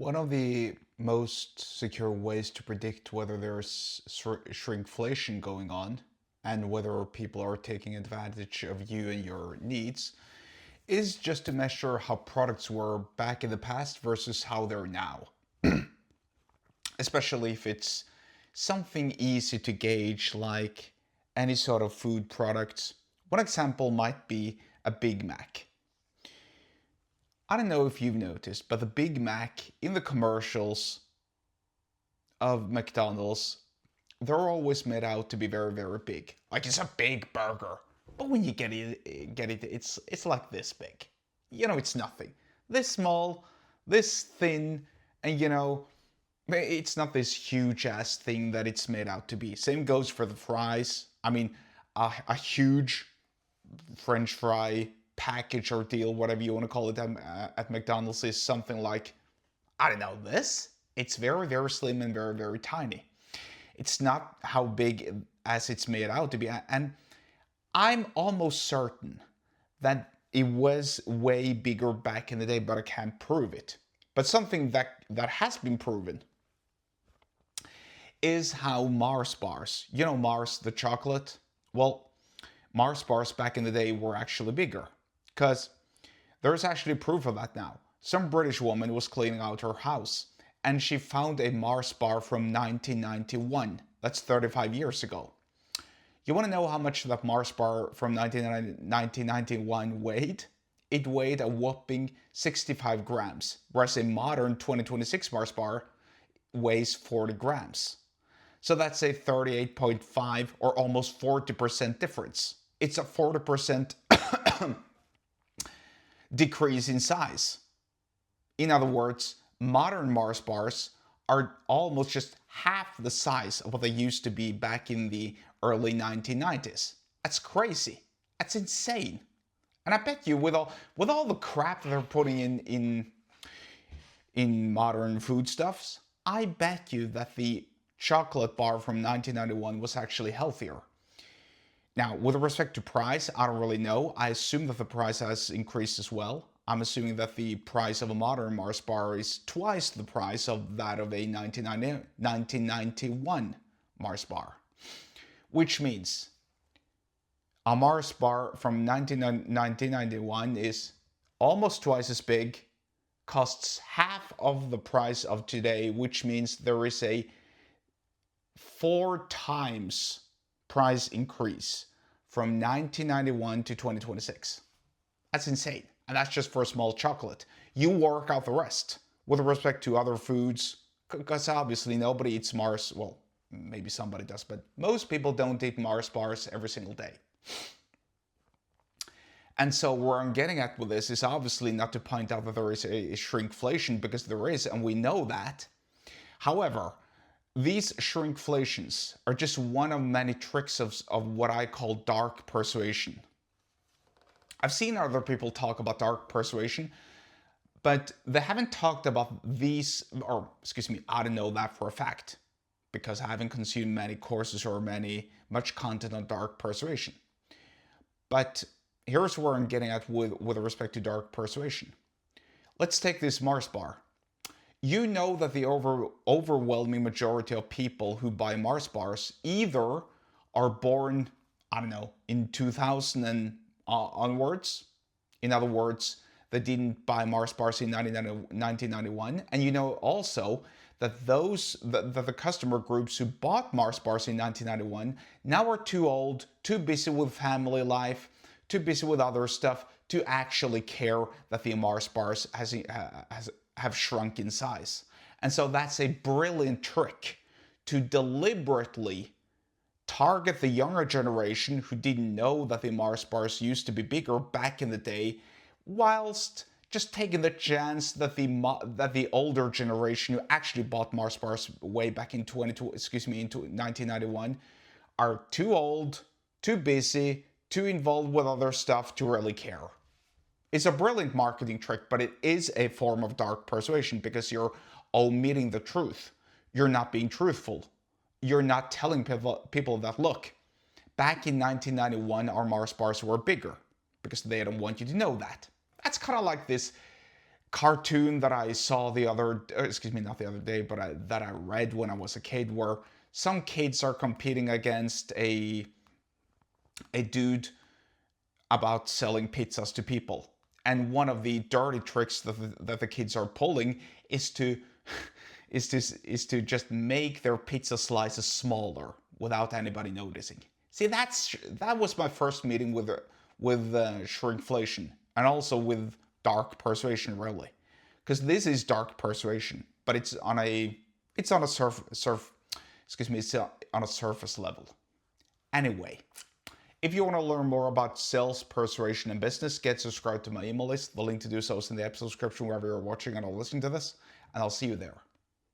One of the most secure ways to predict whether there's shrinkflation going on and whether people are taking advantage of you and your needs is just to measure how products were back in the past versus how they're now. Especially if it's something easy to gauge, like any sort of food products. One example might be a Big Mac. I don't know if you've noticed, but the Big Mac in the commercials of McDonald's, they're always made out to be very, very big. Like it's a big burger. But when you get it, it's like this big. It's nothing. This small, this thin, and it's not this huge ass thing that it's made out to be. Same goes for the fries. I mean, a huge French fry package or deal, whatever you want to call it, at McDonald's is something like, I don't know, this. It's very, very slim and very, very tiny. It's not how big as it's made out to be. And I'm almost certain that it was way bigger back in the day, but I can't prove it. But something that has been proven is how Mars bars, Mars, the chocolate? Well, Mars bars back in the day were actually bigger. Because there's actually proof of that now. Some British woman was cleaning out her house and she found a Mars bar from 1991. That's 35 years ago. You want to know how much that Mars bar from 1991 weighed? It weighed a whopping 65 grams, whereas a modern 2026 Mars bar weighs 40 grams. So that's a 38.5 or almost 40% difference. It's a 40% decrease in size. In other words, modern Mars bars are almost just half the size of what they used to be back in the early 1990s. That's crazy. That's insane. And I bet you with all the crap that they're putting in modern foodstuffs, I bet you that the chocolate bar from 1991 was actually healthier. Now, with respect to price, I don't really know. I assume that the price has increased as well. I'm assuming that the price of a modern Mars bar is twice the price of that of a 1991 Mars bar. Which means a Mars bar from 1991 is almost twice as big, costs half of the price of today, which means there is a 4 times price increase from 1991 to 2026. That's insane. And that's just for a small chocolate. You work out the rest. With respect to other foods, because obviously nobody eats Mars, well, maybe somebody does, but most people don't eat Mars bars every single day. And so where I'm getting at with this is obviously not to point out that there is a shrinkflation, because there is, and we know that. However, these shrinkflations are just one of many tricks of what I call dark persuasion. I've seen other people talk about dark persuasion, but they haven't talked about these, or excuse me, I don't know that for a fact, because I haven't consumed many courses or much content on dark persuasion. But here's where I'm getting at with respect to dark persuasion. Let's take this Mars bar. You know that the overwhelming majority of people who buy Mars bars either are born, I don't know, in 2000 and onwards. In other words, they didn't buy Mars bars in 1991. And you know also that the customer groups who bought Mars bars in 1991 now are too old, too busy with family life, too busy with other stuff to actually care that the Mars bars have shrunk in size. And so that's a brilliant trick to deliberately target the younger generation who didn't know that the Mars bars used to be bigger back in the day, whilst just taking the chance that the older generation who actually bought Mars bars way back in 1991 are too old, too busy, too involved with other stuff to really care. It's a brilliant marketing trick, but it is a form of dark persuasion because you're omitting the truth. You're not being truthful. You're not telling people that, look, back in 1991, our Mars bars were bigger, because they don't want you to know that. That's kind of like this cartoon that I saw the other, excuse me, not the other day, but that I read when I was a kid, where some kids are competing against a dude about selling pizzas to people. And one of the dirty tricks that the kids are pulling is to is to just make their pizza slices smaller without anybody noticing. See, that was my first meeting with shrinkflation, and also with dark persuasion, really, because this is dark persuasion, but it's on a it's on a surface level. Anyway, if you want to learn more about sales, persuasion, and business, get subscribed to my email list. The link to do so is in the episode description wherever you're watching and or listening to this, and I'll see you there.